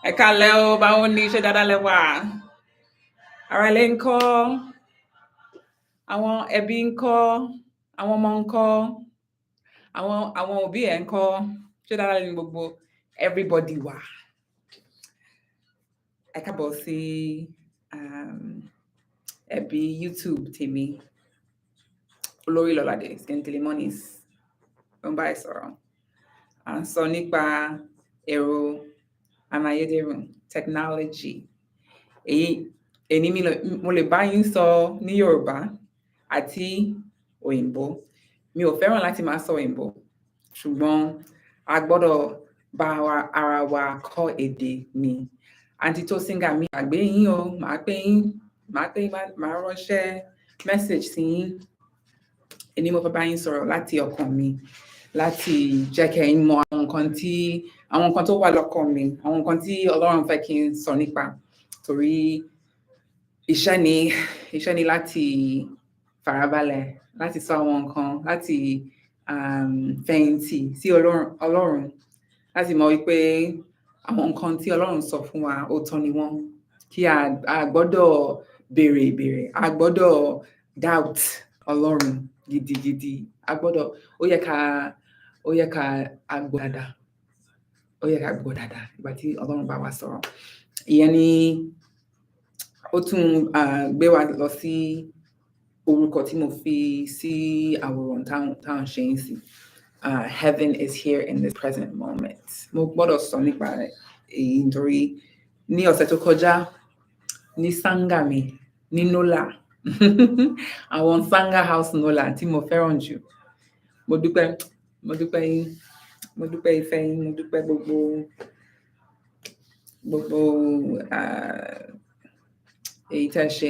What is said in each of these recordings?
Ẹ káalẹ́ o, báwo ni ṣé dáadáa lẹ wà? Ara ilé ń kọ́, àwọn ẹbí ń kọ́, àwọn ọmọ ń kọ́, àwọn òbí ẹ̀ ń kọ́, ṣé dáadáa ni gbogbo everybody wà? Ẹ káàbọ̀ sí ẹbí YouTube tèmi, Olori Lolade, Skintilimonies, ló ń bá ẹ sọ̀rọ̀. À ń sọ nípa ẹ̀rọ amáyédẹrùn, technology. Èyí mo lè bá yín sọ ní Yorùbá àti òyìnbó. Mi ò fẹ́ràn láti máa sọ òyìnbó, ṣùgbọ́n a gbọ́dọ̀ bá ara wa kọ́ èdè mi. Àǹtí tó síngà mi àgbé yín o, màá pè yín, màá ránṣẹ́ message sí yín. Èmi mo fẹ́ bá yín sọ̀rọ̀ láti ọkàn mi, láti jẹ́ kẹ́ ẹ mọ àwọn nǹkan tó wà lọ́kàn mi, àwọn nǹkan tí Ọlọ́run fẹ́ kí n sọ nípa. Torí iṣẹ́ ni láti farabalẹ̀, láti sọ àwọn nǹkan, láti fẹ̀yìntì sí Ọlọ́run, láti mọ̀ wípé àwọn nǹkan tí Ọlọ́run sọ fún wa òótọ́ ni wọ́n. Kí a gbọ́dọ̀ béèrè, a gbọ́dọ̀ doubt Ọlọ́run gidigidi. Ó yẹ ká gbọ́ dáadáa. Ó yẹ ká gbọ́ dáadáa ìgbà tí Ọlọ́run bá wa sọ̀rọ̀. Ìyẹn ni ó tún gbé wa lọ sí orúkọ tí mo fi sí àwòrán táwọn ṣe ń sí. Heaven is here in this present moment. Mo gbọ́dọ̀ sọ nípa èyí nítorí ní ọ̀sẹ̀ tó kọjá ní Sanga mi ní Nola àwọn Sanga House Nola tí mo fẹ́ràn jù. Mo dúpẹ́ yín, mo dúpẹ́ ìfẹ́ yín, mo dúpẹ́ gbogbo èyí tẹ́ ṣe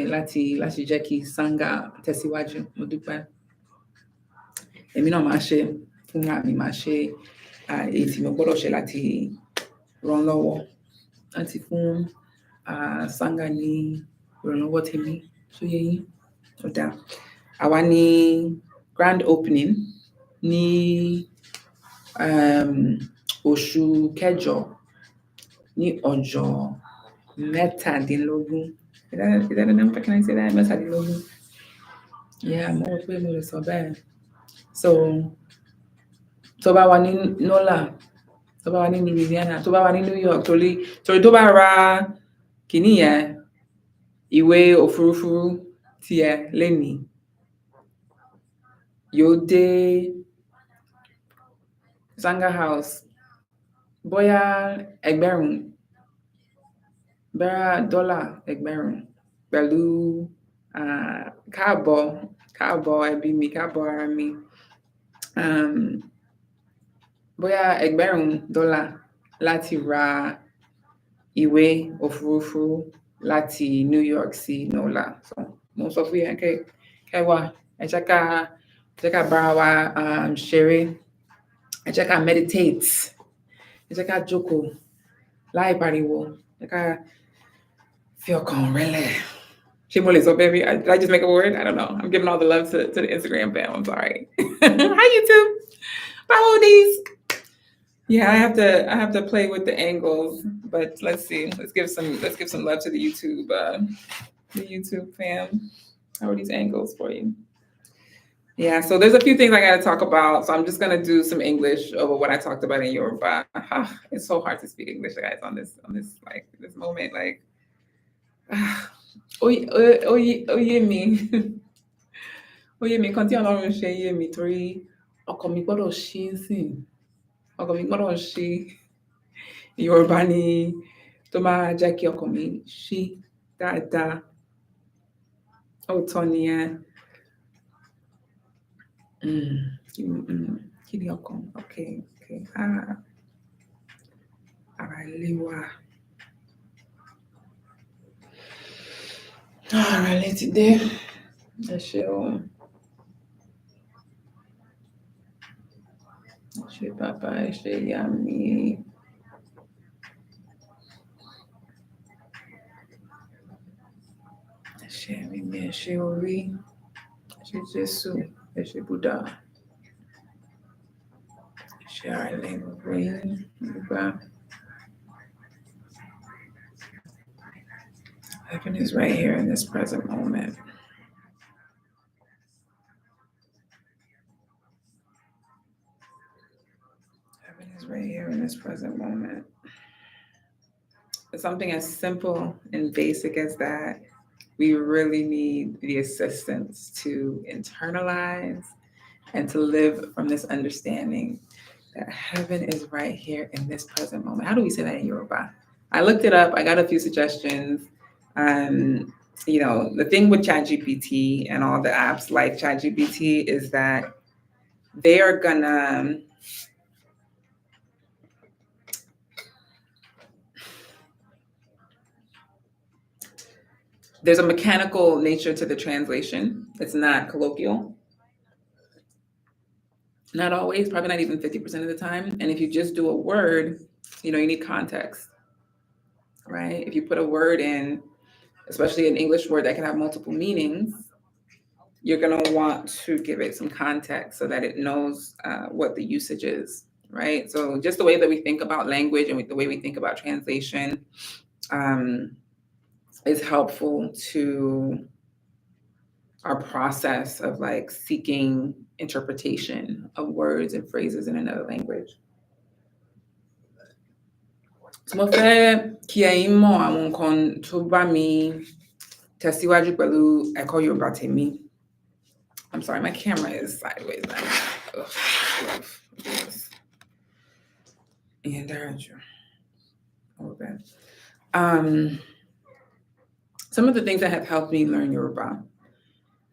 láti jẹ́ kí Sanga tẹ̀síwájú. Mo dúpẹ́. Èmi náà máa ṣe fún mi, máa ṣe èyí tí mo gbọ́dọ̀ ṣe láti ràn lọ́wọ́, láti fún Sanga ní ìrànlọ́wọ́ tèmi. Ṣó yé yín? Ó dáa. Àwa ní grand opening ní oṣù kẹjọ ní ọjọ́ mẹ́tàdínlógún. Is that a number? Can I say that? Mẹ́tàdínlógún. Yeah, mo rò pé mo lè sọ bẹ́ẹ̀. So, tó bá wà ní Nola, tó bá wà ní Louisiana, tó bá wà ní New York, torí tó bá ra kìíní yẹn, ìwé òfurufú tiẹ̀ lénìí, yóò dé Sanga House bóyá $1,000 pẹ̀lú káàbọ̀ ẹbí mi, káàbọ̀ ara mi. Bóyá $1,000 láti ra ìwé òfurufú láti New York sí Nola. So, mo sọ fún yín kẹwà, ẹ jẹ́ ká bára wa ṣeré, ẹ jẹ́ ká meditate, ẹ jẹ́ ká jókòó láì pariwo, ẹ jẹ́ ká fi ọkàn rẹlẹ̀. Ṣé mo lè sọ baby? Did I just make a word? I don't know. I'm giving all the love to the Instagram fam. I'm sorry. Hi YouTube. Follow these. Yeah, I have to play with the angles, but let's see. Let's give some love to the YouTube fam. How are these angles for you? Yeah, so there's a few things I got to talk about. So I'm just going to do some English over what I talked about in Yoruba. It's so hard to speak English, guys, on this like this moment. Like, oye mi, kan tí Ọlọ́run ṣe yé mi torí ọkàn mi gbọ́dọ̀ ṣí sí. Ọkàn mi gbọ́dọ̀ ṣí. Yorùbá ni tó máa jẹ́ kí ọkàn mi ṣí dáadáa. Òótọ́ ni ẹ. Kí ni ọkàn? Okay. Ara ilé wa. Ara ilé ti dé. Ẹ ṣé o. Ẹ ṣé bàbá, ẹ ṣé ìyá mi. Ẹ ṣé mímí, ẹ ṣé orí. Ẹ ṣé Jésù, ẹ ṣé Buddha. Ẹ ṣé ara ilé gbogbo yín. Gbogbo Heaven is right here in this present moment. Heaven is right here in this present moment. Something as simple and basic as that, we really need the assistance to internalize and to live from this understanding that heaven is right here in this present moment. How do we say that in Yoruba? I looked it up. I got a few suggestions. The thing with ChatGPT and all the apps like ChatGPT is that they are gonna there's a mechanical nature to the translation. It's not colloquial. Not always, probably not even 50% of the time. And if you just do a word, you need context, right? If you put a word in, especially an English word that can have multiple meanings, you're going to want to give it some context so that it knows what the usage is, right? So just the way that we think about language and the way we think about translation is helpful to our process of like seeking interpretation of words and phrases in another language. So mo fẹ́ kí ẹ̀yin mọ̀ àwọn nǹkan tó bá mi tẹ̀síwájú pẹ̀lú ẹ̀kọ́ Yorùbá tèmi. I'm sorry, my camera is sideways now. Some of the things that have helped me learn Yoruba,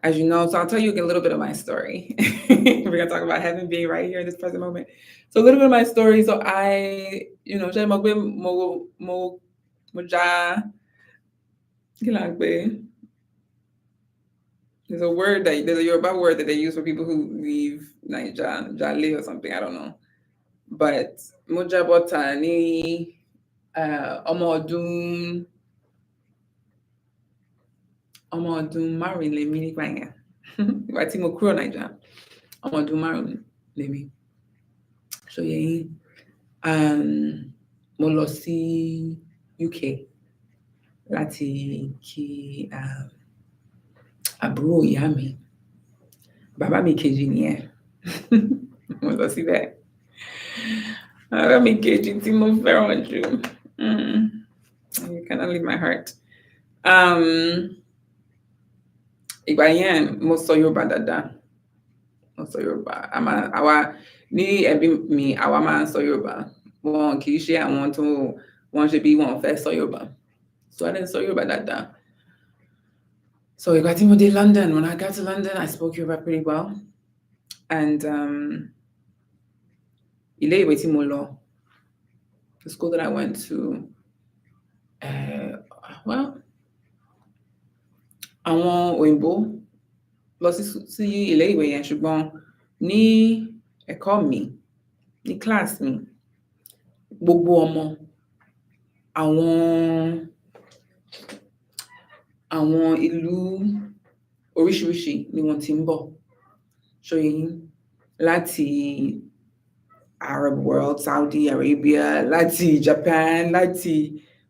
as you know, so I'll tell you a little bit of my story. We're going to talk about heaven being right here in this present moment. So a little bit of my story. So I, there's a word there's a Yoruba word that they use for people who leave Nigeria, Jale or something, I don't know. But Moja Botani, Ọmọ ọdún márùn lèmi nígbà yẹn. Ìgbà tí mo kúrò Naija, ọmọ ọdún márùn lèmi. Ṣòye yín, mo lọ sí UK láti kí àbúrò ìyá mi. Bàbá mi kejì nìyẹn. Mo lọ síbẹ̀. Bàbá mi kejì tí mo fẹ́ràn jù. You cannot leave my heart. Ìgbà yẹn mo sọ Yorùbá dáadáa. Mo sọ Yorùbá. Àwa ní ẹbí mi, àwa máa ń sọ Yorùbá. Wọn kì í ṣe àwọn tó wọ́n ṣe bí wọ́n fẹ́ sọ Yorùbá. So I didn't sọ Yorùbá dáadáa. So ìgbà tí mo dé London, when I got to London, I spoke Yoruba pretty well. And ilé ìwé tí mo lọ, the school that I went to, àwọn òyìnbó lọ sí ilé ìwé yẹn, ṣùgbọ́n ní ẹ̀kọ́ mi, ní class mi, gbogbo ọmọ àwọn ìlú oríṣiríṣi ni wọ́n ti ń bọ̀. Ṣòye yín, láti Arab world, Saudi Arabia, láti Japan, láti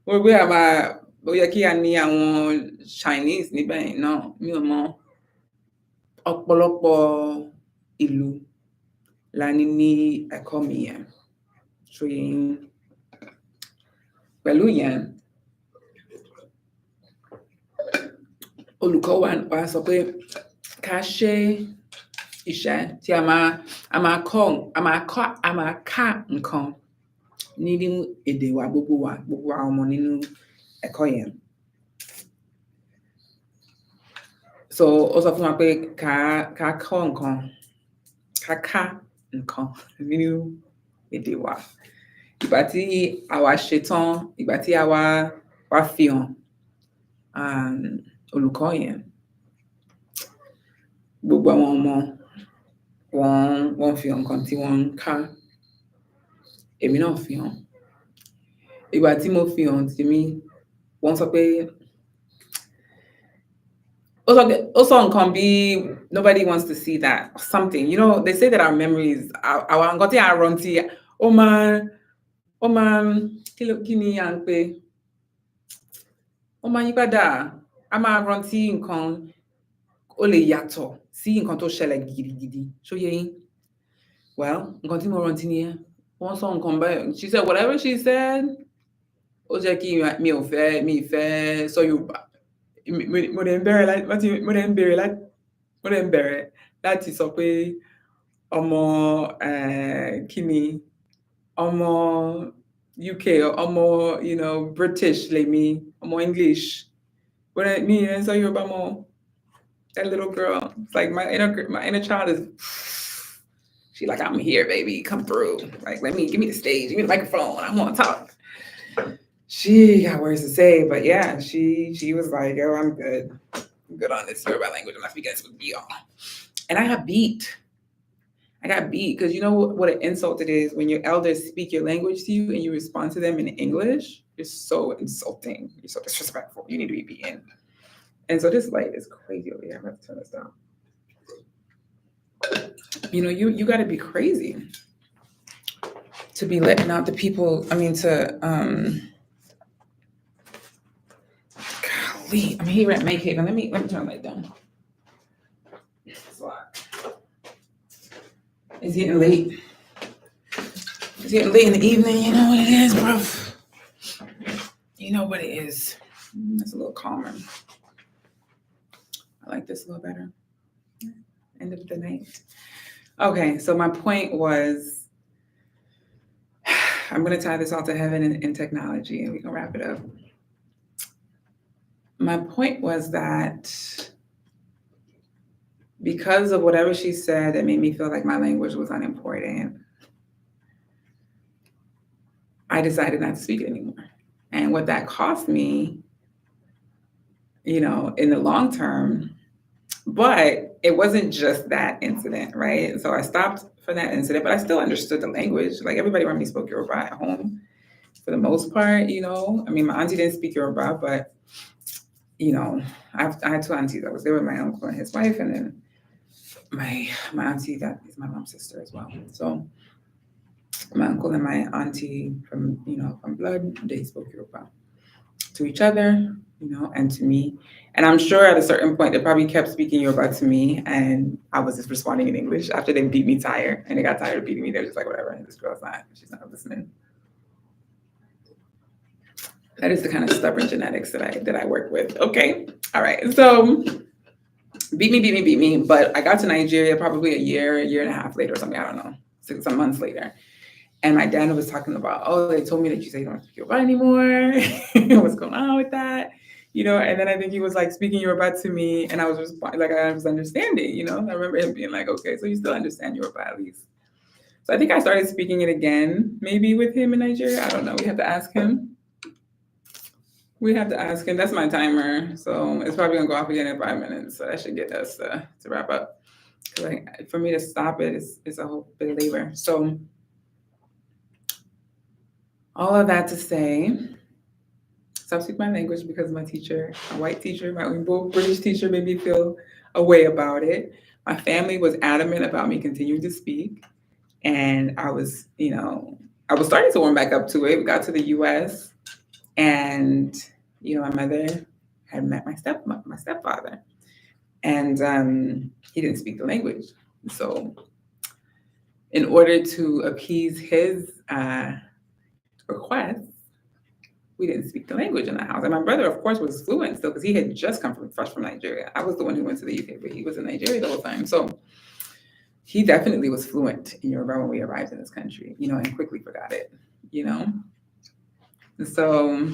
ó yẹ kí a ní àwọn Chinese níbẹ̀ náà, mi ò mọ̀. Ọ̀pọ̀lọpọ̀ ìlú la ní ẹ̀kọ́ mi yẹn. Ṣòye yín, pẹ̀lú yẹn, olùkọ́ wa sọ pé ká ṣe iṣẹ́ tí a máa ká nǹkan nínú èdè wa, gbogbo àwọn ọmọ nínú ẹ̀kọ́ yẹn. So ó sọ fún wa pé ká kọ́ nǹkan, ká nǹkan nínú èdè wa. Ìgbà tí àwa ṣetán, ìgbà tí àwa wá fi hàn olùkọ́ yẹn, gbogbo àwọn ọmọ wọ́n fi hàn nǹkan tí wọ́n ń ká. Èmi náà fi hàn. Ìgbà tí mo fi hàn tèmi, wọ́n sọ pé ó sọ nǹkan bí nobody wants to see that, something. They say that our memories, our nǹkan tí a rántí, ó máa kí ni à ń pè? ó máa yí padà. A máa rántí nǹkan ó lè yàtọ̀ sí nǹkan tó ṣẹlẹ̀ gidigidi. Ṣó yé yín? Well, nǹkan tí mo rántí nìyẹn. Wọ́n sọ nǹkan báyìí. She said whatever she said. Ó jẹ́ kí mi fẹ́ sọ Yorùbá. Mo dẹ̀ ń bẹ̀rẹ̀ láti sọ pé ọmọ kí ni ọmọ UK, ọmọ British lèmi, ọmọ English. Me and so Yoruba mom, that little girl. It's like my inner child is. She like, I'm here, baby. Come through. Like, give me the stage, give me the microphone. I want to talk. She got words to say, but yeah, she was like, yo, I'm good. I'm good on this Yoruba language. I'm not speaking this with y'all. And I got beat because you know what an insult it is when your elders speak your language to you and you respond to them in English. It's so insulting. You're so disrespectful. You need to be beaten. And so this light is crazy over here. I'm going to turn this down. You got to be crazy to be letting out the people. I mean, golly, I'm here at Mayhaven. Let me turn the light down. It's a lot. It's getting late. It's getting late in the evening. You know what it is, bro. You know what it is. That's a little calmer. I like this a little better. End of the night. Okay, so my point was, I'm going to tie this all to heaven and technology, and we can wrap it up. My point was that because of whatever she said that made me feel like my language was unimportant, I decided not to speak it anymore. And what that cost me, in the long term, but it wasn't just that incident, right? So I stopped for that incident, but I still understood the language. Like everybody around me spoke Yoruba at home for the most part, I mean, my auntie didn't speak Yoruba, but, I had two aunties. I was there with my uncle and his wife, and then my auntie that is my mom's sister as well. So my uncle and my auntie from blood, they spoke Yoruba to each other, and to me. And I'm sure at a certain point, they probably kept speaking Yoruba to me, and I was just responding in English after they beat me tired, and they got tired of beating me. They're just like, whatever, she's not listening. That is the kind of stubborn genetics that I work with. Okay, all right. So beat me. But I got to Nigeria probably a year and a half later or something. I don't know, some months later. And my dad was talking about, they told me that you say you don't speak Yoruba anymore. What's going on with that? And then I think he was like speaking Yoruba to me, and I was responding like I was understanding. I remember him being like, okay, so you still understand Yoruba at least. So I think I started speaking it again, maybe with him in Nigeria. I don't know. We have to ask him. That's my timer. So it's probably gonna go off again in 5 minutes. So that should get us to wrap up. For me to stop it is a whole bit of labor. So all of that to say, stop speaking my language because my teacher, a white teacher, my British teacher made me feel a way about it. My family was adamant about me continuing to speak. And I was starting to warm back up to it. We got to the US and, my mother had met my stepfather, and he didn't speak the language. So in order to appease his request, we didn't speak the language in the house. And my brother, of course, was fluent still because he had just come fresh from Nigeria. I was the one who went to the UK, but he was in Nigeria the whole time. So he definitely was fluent in Yoruba when we arrived in this country, and quickly forgot it, So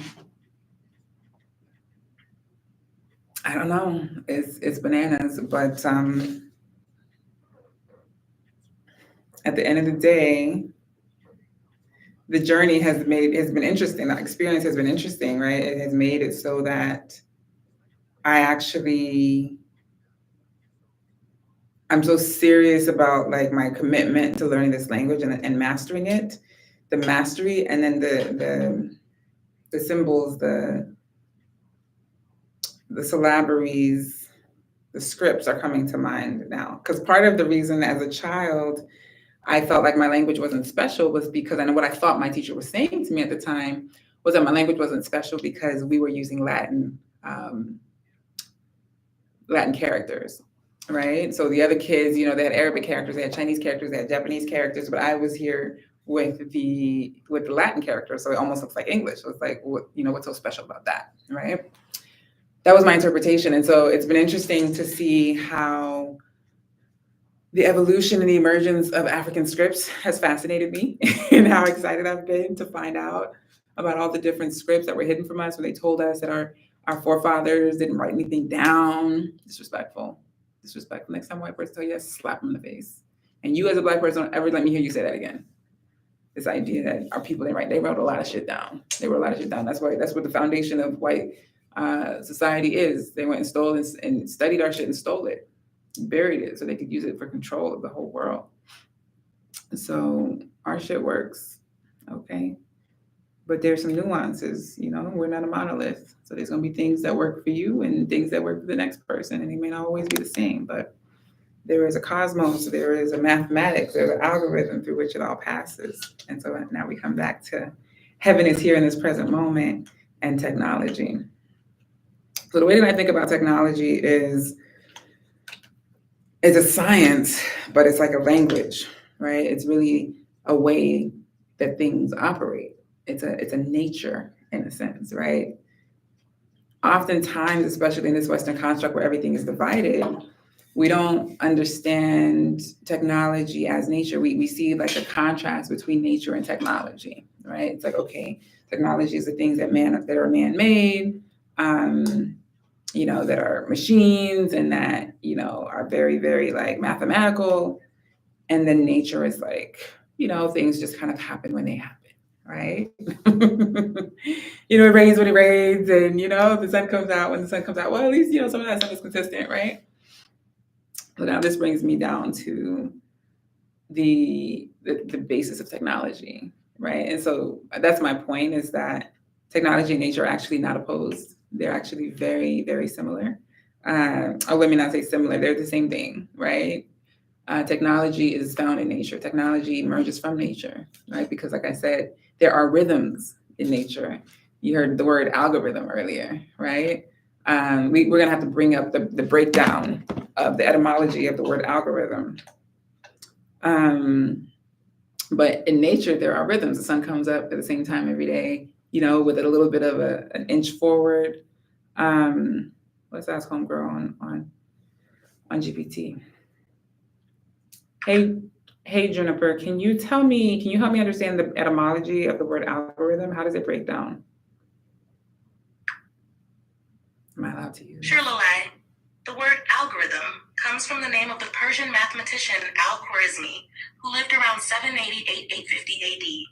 I don't know. It's bananas, but at the end of the day, the journey has been interesting. The experience has been interesting, right? It has made it so that I'm so serious about like my commitment to learning this language and mastering it, the mastery, and then the symbols, the syllabaries, the scripts are coming to mind now. Because part of the reason as a child, I felt like my language wasn't special was because I know what I thought my teacher was saying to me at the time was that my language wasn't special because we were using Latin characters, right? So the other kids, you know, they had Arabic characters, they had Chinese characters, they had Japanese characters, but I was here with the Latin characters, so it almost looks like English. So it's like, what, you know, what's so special about that, right? That was my interpretation, and so it's been interesting to see how the evolution and the emergence of African scripts has fascinated me, and how excited I've been to find out about all the different scripts that were hidden from us, where they told us that our forefathers didn't write anything down. Disrespectful. Next time a white person tell you that, slap them in the face. And you as a Black person, don't ever let me hear you say that again. This idea that our people they wrote a lot of shit down. That's what the foundation of white society is. They went and stole and studied our shit and stole it, buried it, so they could use it for control of the whole world. So our shit works, okay? But there's some nuances, you know, we're not a monolith. So there's gonna be things that work for you and things that work for the next person, and they may not always be the same, but there is a cosmos, there is a mathematics, there's an algorithm through which it all passes. And so now we come back to heaven is here in this present moment and technology. So the way that I think about technology is, it's a science, but it's like a language, right? It's really a way that things operate. It's a nature in a sense, right? Oftentimes, especially in this Western construct where everything is divided, we don't understand technology as nature. We see like a contrast between nature and technology, right? It's like, okay, technology is the things that are man-made, you know, that are machines and that, you know, are very, very like mathematical. And then nature is like, you know, things just kind of happen when they happen, right? You know, it rains when it rains, and, you know, the sun comes out when the sun comes out. Well, at least, you know, some of that stuff is consistent, right? So now this brings me down to the basis of technology, right? And so that's my point, is that technology and nature are actually not opposed. They're actually very, very similar. Or let me not say similar, they're the same thing, right? Technology is found in nature. Technology emerges from nature, right? Because like I said, there are rhythms in nature. You heard the word algorithm earlier, right? We're gonna have to bring up the breakdown of the etymology of the word algorithm. But in nature, there are rhythms. The sun comes up at the same time every day, you know, with it a little bit of an inch forward. Let's ask homegirl on GPT. Hey, Juniper, can you help me understand the etymology of the word algorithm? How does it break down? Am I allowed to use? Sure, Lolade. The word algorithm comes from the name of the Persian mathematician Al-Khwarizmi, who lived around 780-850 AD.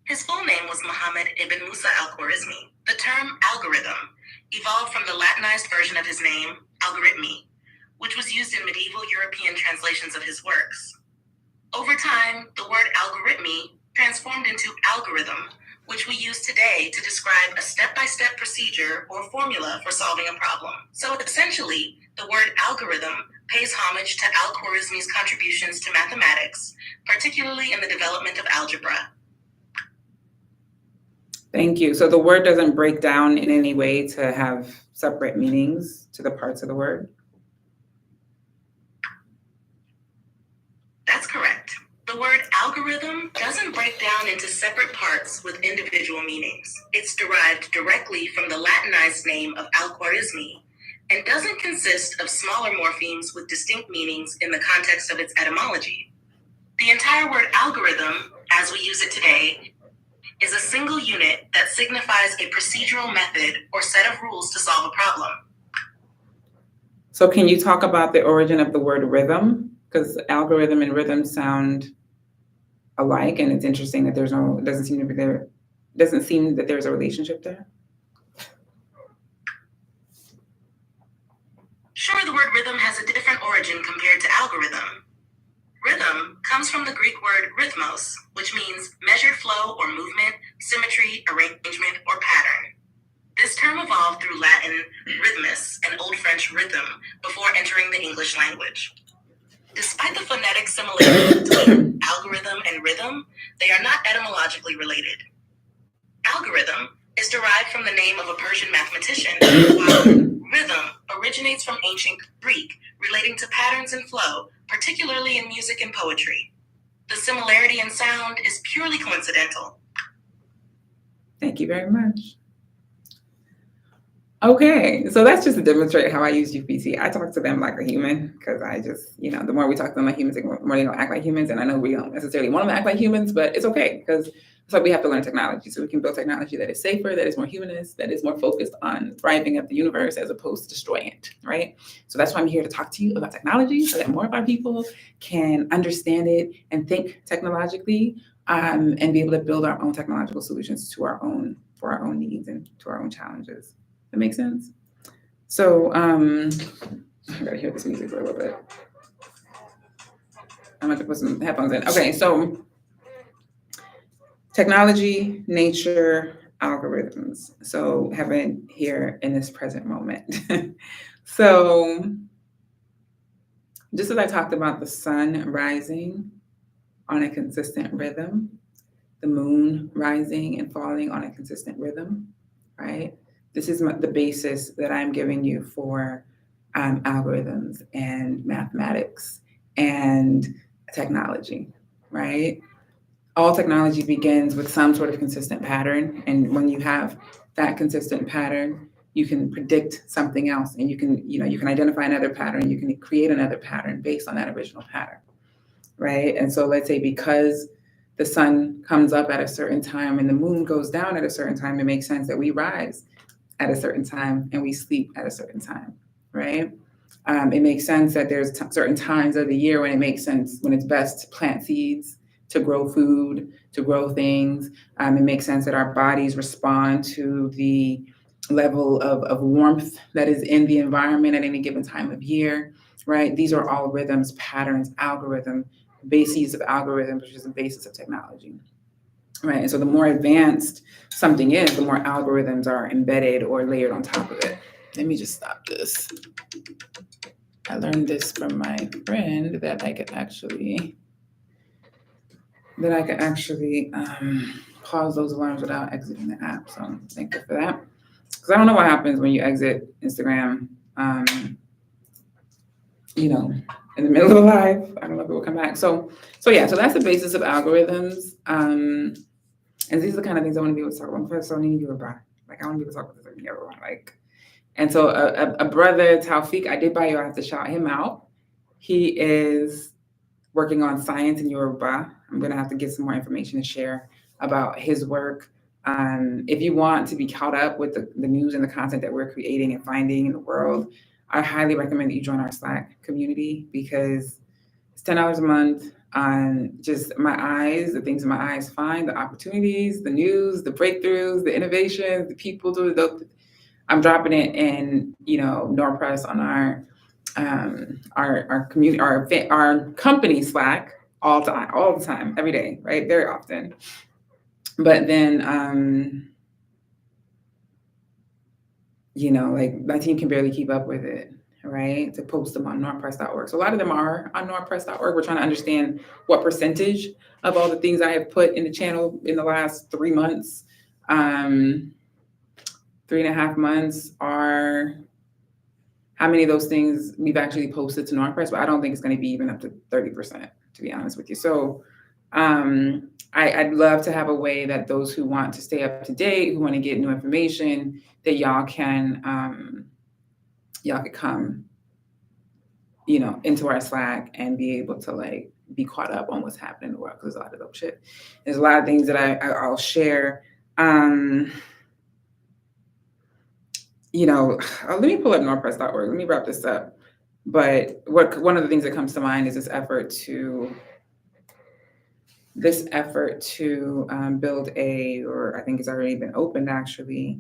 His full name was Muhammad ibn Musa al-Khwarizmi. The term algorithm evolved from the Latinized version of his name, algorithmi, which was used in medieval European translations of his works. Over time, the word algorithmi transformed into algorithm, which we use today to describe a step-by-step procedure or formula for solving a problem. So essentially, the word algorithm pays homage to Al-Khwarizmi's contributions to mathematics, particularly in the development of algebra. Thank you. So the word doesn't break down in any way to have separate meanings to the parts of the word? That's correct. The word algorithm doesn't break down into separate parts with individual meanings. It's derived directly from the Latinized name of Al-Khwarizmi and doesn't consist of smaller morphemes with distinct meanings in the context of its etymology. The entire word algorithm, as we use it today, is a single unit that signifies a procedural method or set of rules to solve a problem. So can you talk about the origin of the word rhythm? Because algorithm and rhythm sound alike, and it's interesting that doesn't seem that there's a relationship there. Sure, the word rhythm has a different origin compared to algorithm. Rhythm comes from the Greek word rhythmos, which means measured flow or movement, symmetry, arrangement, or pattern. This term evolved through Latin rhythmus and Old French rhythm before entering the English language. Despite the phonetic similarity between algorithm and rhythm, they are not etymologically related. Algorithm is derived from the name of a Persian mathematician, while rhythm originates from ancient Greek, relating to patterns and flow, particularly in music and poetry. The similarity in sound is purely coincidental. Thank you very much. Okay, so that's just to demonstrate how I use GPT. I talk to them like a human because I just, the more we talk to them like humans, the more they don't act like humans. And I know we don't necessarily want them to act like humans, but it's okay because it's like we have to learn technology. So we can build technology that is safer, that is more humanist, that is more focused on thriving at the universe as opposed to destroying it, right? So that's why I'm here to talk to you about technology so that more of our people can understand it and think technologically and be able to build our own technological solutions for our own needs and to our own challenges. That makes sense? So I gotta hear this music for a little bit. I'm gonna put some headphones in. Okay, so technology, nature, algorithms. So heaven here in this present moment. So just as I talked about the sun rising on a consistent rhythm, the moon rising and falling on a consistent rhythm, right? This is the basis that I'm giving you for algorithms and mathematics and technology, right? All technology begins with some sort of consistent pattern. And when you have that consistent pattern, you can predict something else and you can identify another pattern, you can create another pattern based on that original pattern, right? And so let's say because the sun comes up at a certain time and the moon goes down at a certain time, it makes sense that we rise at a certain time and we sleep at a certain time, right? It makes sense that there's certain times of the year when it makes sense, when it's best to plant seeds, to grow food, to grow things. It makes sense that our bodies respond to the level of warmth that is in the environment at any given time of year, right? These are all rhythms, patterns, algorithm, bases of algorithms, which is the basis of technology. Right. And so the more advanced something is, the more algorithms are embedded or layered on top of it. Let me just stop this. I learned this from my friend that I could actually pause those alarms without exiting the app. So I'm thankful for that. Because I don't know what happens when you exit Instagram, in the middle of a live. I don't know if it will come back. So that's the basis of algorithms. And these are the kind of things I want to be able to talk about. First, I need Yoruba. Like, I want to be able to talk about this in Yoruba. Like, and so a brother, Taufik Adebayo, I have to shout him out. He is working on science in Yoruba. I'm going to have to get some more information to share about his work. If you want to be caught up with the news and the content that we're creating and finding in the world, I highly recommend that you join our Slack community because it's $10 a month. On just my eyes, the things in my eyes find, the opportunities, the news, the breakthroughs, the innovations, the people I'm dropping it in, NordPress on our community, our company Slack all the time, every day, right? Very often. But then, like my team can barely keep up with it. Right, to post them on nordpress.org. So a lot of them are on nordpress.org. We're trying to understand what percentage of all the things I have put in the channel in the last 3 months, 3.5 months are how many of those things we've actually posted to NordPress, but I don't think it's going to be even up to 30%, to be honest with you. So I'd love to have a way that those who want to stay up to date, who want to get new information, that y'all could come, into our Slack and be able to be caught up on what's happening in the world. Because there's a lot of dope shit. There's a lot of things that I'll share. Let me pull up nordpress.org. Let me wrap this up. But one of the things that comes to mind is this effort to build or I think it's already been opened actually,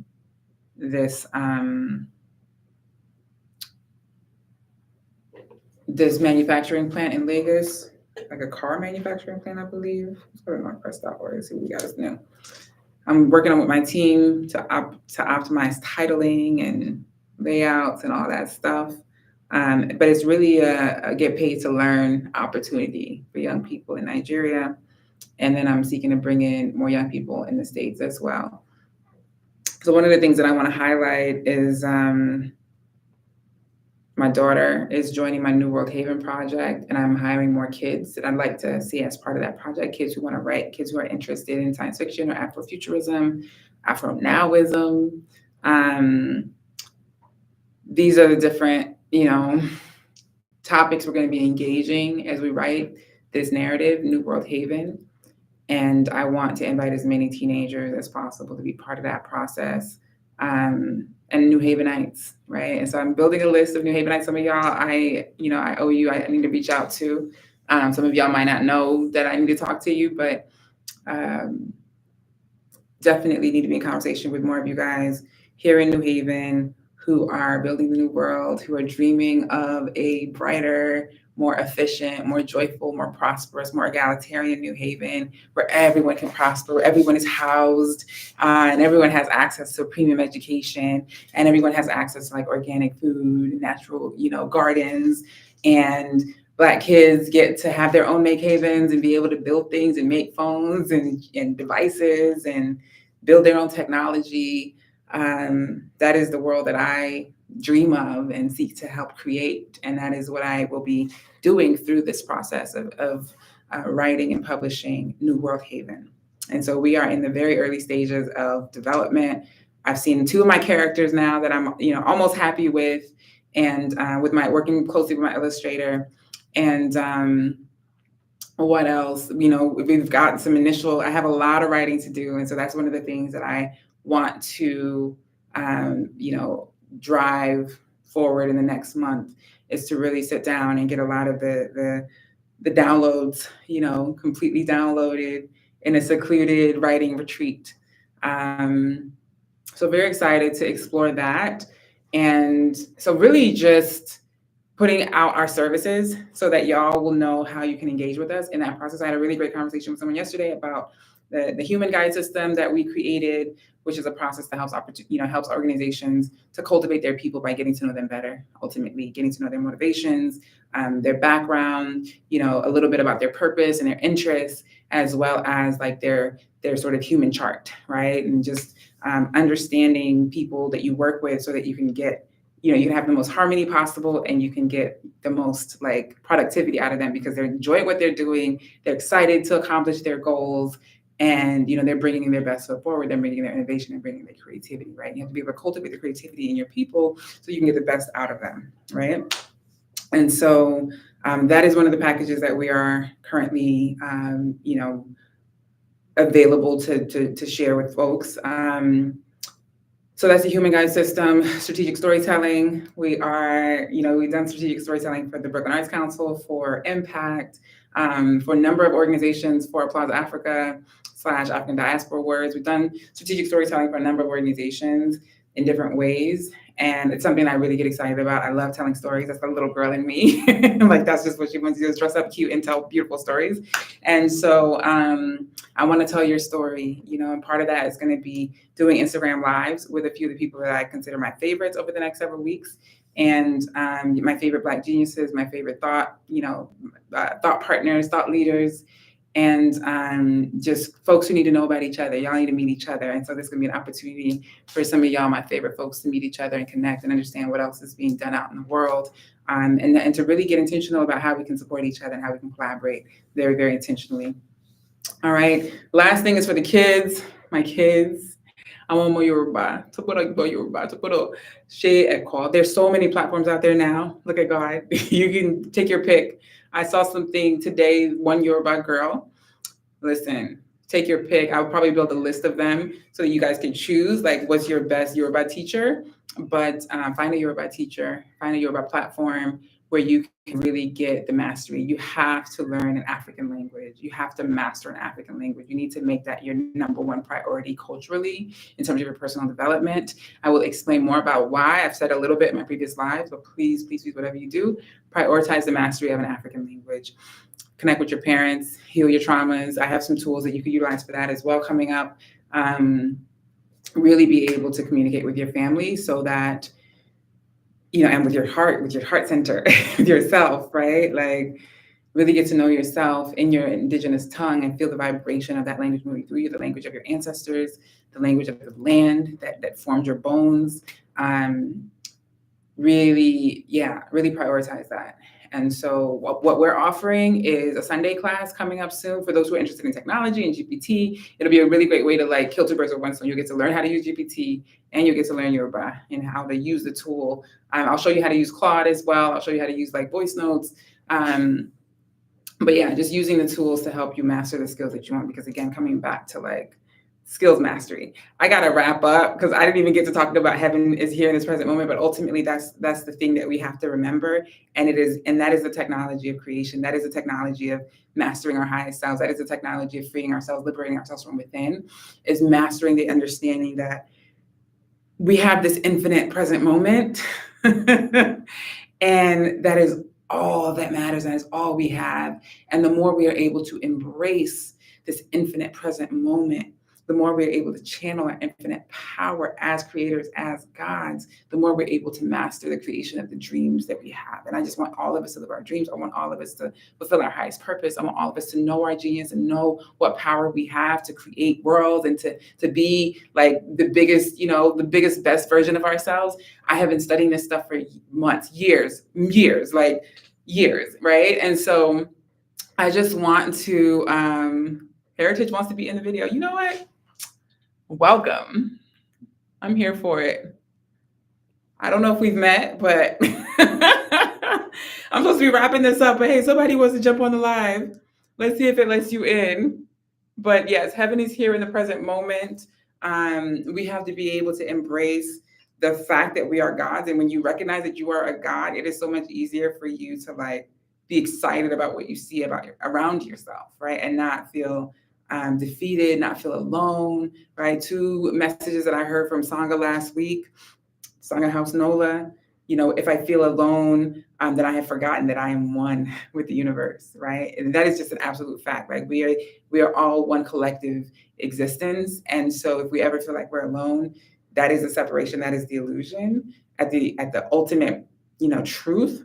this manufacturing plant in Lagos, like a car manufacturing plant, I believe. Let's go to nordpress.org and see what we got us new. I'm working on with my team to optimize titling and layouts and all that stuff. But it's really a get paid to learn opportunity for young people in Nigeria. And then I'm seeking to bring in more young people in the States as well. So one of the things that I want to highlight is my daughter is joining my New World Haven project, and I'm hiring more kids that I'd like to see as part of that project. Kids who want to write, kids who are interested in science fiction or Afrofuturism, Afro-nowism. These are the different, topics we're going to be engaging as we write this narrative, New World Haven. And I want to invite as many teenagers as possible to be part of that process. And New Havenites, right? And so I'm building a list of New Havenites. Some of y'all, I owe you. I need to reach out to. Some of y'all might not know that I need to talk to you, but definitely need to be in conversation with more of you guys here in New Haven who are building the new world, who are dreaming of a brighter, more efficient, more joyful, more prosperous, more egalitarian New Haven, where everyone can prosper, where everyone is housed, and everyone has access to premium education, and everyone has access to like organic food, natural, gardens, and Black kids get to have their own make havens and be able to build things and make phones and devices and build their own technology. That is the world that I dream of and seek to help create. And that is what I will be doing through this process of writing and publishing New World Haven. And so we are in the very early stages of development. I've seen 2 of my characters now that I'm, almost happy with, and working closely with my illustrator. And what else? We've got some I have a lot of writing to do. And so that's one of the things that I want to, drive forward in the next month, is to really sit down and get a lot of the downloads, completely downloaded in a secluded writing retreat. So very excited to explore that. And so really just putting out our services so that y'all will know how you can engage with us in that process. I had a really great conversation with someone yesterday about the human guide system that we created, which is a process that helps organizations to cultivate their people by getting to know them better, ultimately getting to know their motivations, their background, a little bit about their purpose and their interests, as well as like their sort of human chart, right? And just understanding people that you work with so that you can get, you can have the most harmony possible and you can get the most like productivity out of them because they're enjoying what they're doing. They're excited to accomplish their goals. And, they're bringing their best foot forward. They're bringing their innovation and bringing their creativity, right? You have to be able to cultivate the creativity in your people so you can get the best out of them, right? And so that is one of the packages that we are currently, available to share with folks. So that's the human guide system, strategic storytelling. We are, we've done strategic storytelling for the Brooklyn Arts Council, for Impact, for a number of organizations, for Plaza Africa / African Diaspora Words. We've done strategic storytelling for a number of organizations in different ways. And it's something I really get excited about. I love telling stories. That's the little girl in me. Like, that's just what she wants to do, is dress up cute and tell beautiful stories. And so I want to tell your story, and part of that is going to be doing Instagram lives with a few of the people that I consider my favorites over the next several weeks. And my favorite Black geniuses, my favorite thought partners, thought leaders, and just folks who need to know about each other. Y'all need to meet each other. And so there's going to be an opportunity for some of y'all, my favorite folks, to meet each other and connect and understand what else is being done out in the world. And to really get intentional about how we can support each other and how we can collaborate very, very intentionally. All right. Last thing is for the kids, my kids. I want more Yoruba. There's so many platforms out there now. Look at God. You can take your pick. I saw something today, one Yoruba girl. Listen, take your pick. I'll probably build a list of them so that you guys can choose, like, what's your best Yoruba teacher. But find a Yoruba teacher, find a Yoruba platform where you can really get the mastery. You have to learn an African language. You have to master an African language. You need to make that your number one priority culturally in terms of your personal development. I will explain more about why. I've said a little bit in my previous lives, but please, whatever you do, prioritize the mastery of an African language. Connect with your parents, heal your traumas. I have some tools that you can utilize for that as well coming up. Really be able to communicate with your family so that, and with your heart center, with yourself, right? Like, really get to know yourself in your indigenous tongue and feel the vibration of that language moving through you, the language of your ancestors, the language of the land that formed your bones. Really prioritize that. And so what we're offering is a Sunday class coming up soon for those who are interested in technology and GPT. It'll be a really great way to like kill two birds with one stone. You'll get to learn how to use GPT and you'll get to learn Yoruba and how to use the tool. I'll show you how to use Claude as well. I'll show you how to use like voice notes. But yeah, just using the tools to help you master the skills that you want. Because again, coming back to like skills mastery, I gotta wrap up because I didn't even get to talk about heaven is here in this present moment. But ultimately, that's the thing that we have to remember, and that is the technology of creation. That is the technology of mastering our highest selves. That is the technology of freeing ourselves, liberating ourselves from within. Is mastering the understanding that we have this infinite present moment, and that is all that matters, and is all we have. And the more we are able to embrace this infinite present moment, the more we're able to channel our infinite power as creators, as gods, the more we're able to master the creation of the dreams that we have. And I just want all of us to live our dreams. I want all of us to fulfill our highest purpose. I want all of us to know our genius and know what power we have to create worlds and to be like the biggest, best version of ourselves. I have been studying this stuff for months, years, right? And so I just want to, Heritage wants to be in the video. You know what? Welcome. I'm here for it. I don't know if we've met, but I'm supposed to be wrapping this up. But hey, somebody wants to jump on the live. Let's see if it lets you in. But yes, heaven is here in the present moment. We have to be able to embrace the fact that we are gods. And when you recognize that you are a god, it is so much easier for you to like be excited about what you see around yourself, right? And not feel defeated, not feel alone, right? 2 messages that I heard from Sangha last week, Sangha House Nola, if I feel alone, then I have forgotten that I am one with the universe, right? And that is just an absolute fact, right? We are all one collective existence. And so if we ever feel like we're alone, that is the separation, that is the illusion. At the ultimate, truth,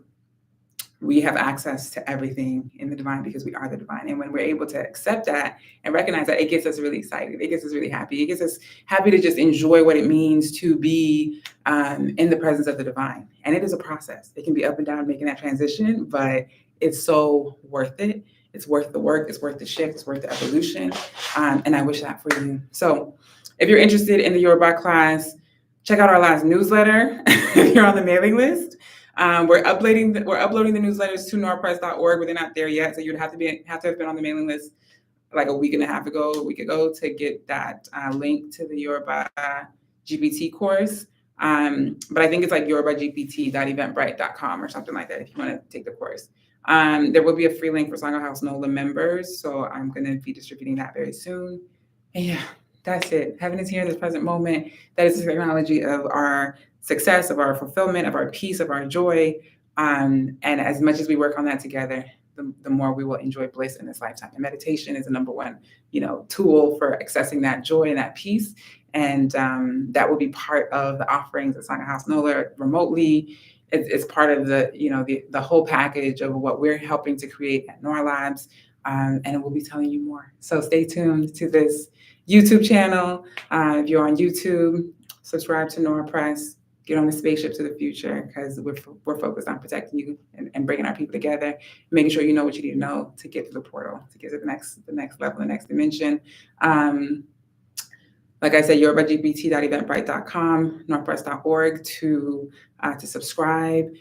we have access to everything in the divine because we are the divine. And when we're able to accept that and recognize that, it gets us really excited. It gets us really happy. It gets us happy to just enjoy what it means to be in the presence of the divine. And it is a process. It can be up and down making that transition, but it's so worth it. It's worth the work. It's worth the shift. It's worth the evolution. And I wish that for you. So if you're interested in the Yoruba class, check out our last newsletter if you're on the mailing list. We're uploading the newsletters to norpress.org, but they're not there yet. So you'd have to have been on the mailing list like a week ago to get that link to the Yoruba GPT course. But I think it's like yorubagpt.eventbrite.com or something like that if you want to take the course. There will be a free link for Sangha House NOLA members. So I'm going to be distributing that very soon. And yeah, that's it. Heaven is here in this present moment. That is the technology of our success, of our fulfillment, of our peace, of our joy. And as much as we work on that together, the more we will enjoy bliss in this lifetime. And meditation is the number one, tool for accessing that joy and that peace. And that will be part of the offerings at Sangha House NOLA remotely. It's part of the whole package of what we're helping to create at NOR Labs. And we'll be telling you more. So stay tuned to this YouTube channel. If you're on YouTube, subscribe to NOR Press. Get on the spaceship to the future because we're focused on protecting you and bringing our people together, making sure you know what you need to know to get to the portal, to get to the next level, the next dimension. Like I said, yorubagpt.eventbrite.com, norpress.org to subscribe.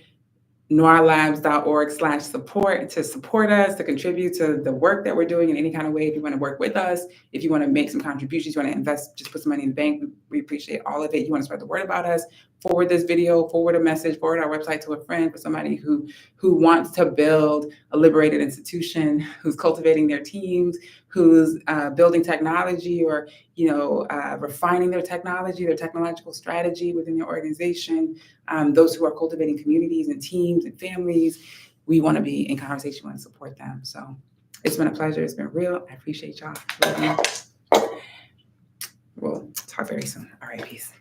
norlabs.org/support to support us, to contribute to the work that we're doing in any kind of way. If you want to work with us, if you want to make some contributions, you want to invest, just put some money in the bank. We appreciate all of it. You want to spread the word about us, forward this video, forward a message, forward our website to a friend, for somebody who wants to build a liberated institution, who's cultivating their teams, who's building technology or refining their technology, their technological strategy within their organization. Those who are cultivating communities and teams and families, we want to be in conversation, we want to support them. So it's been a pleasure. It's been real. I appreciate y'all. Love you. We'll talk very soon. All right, peace.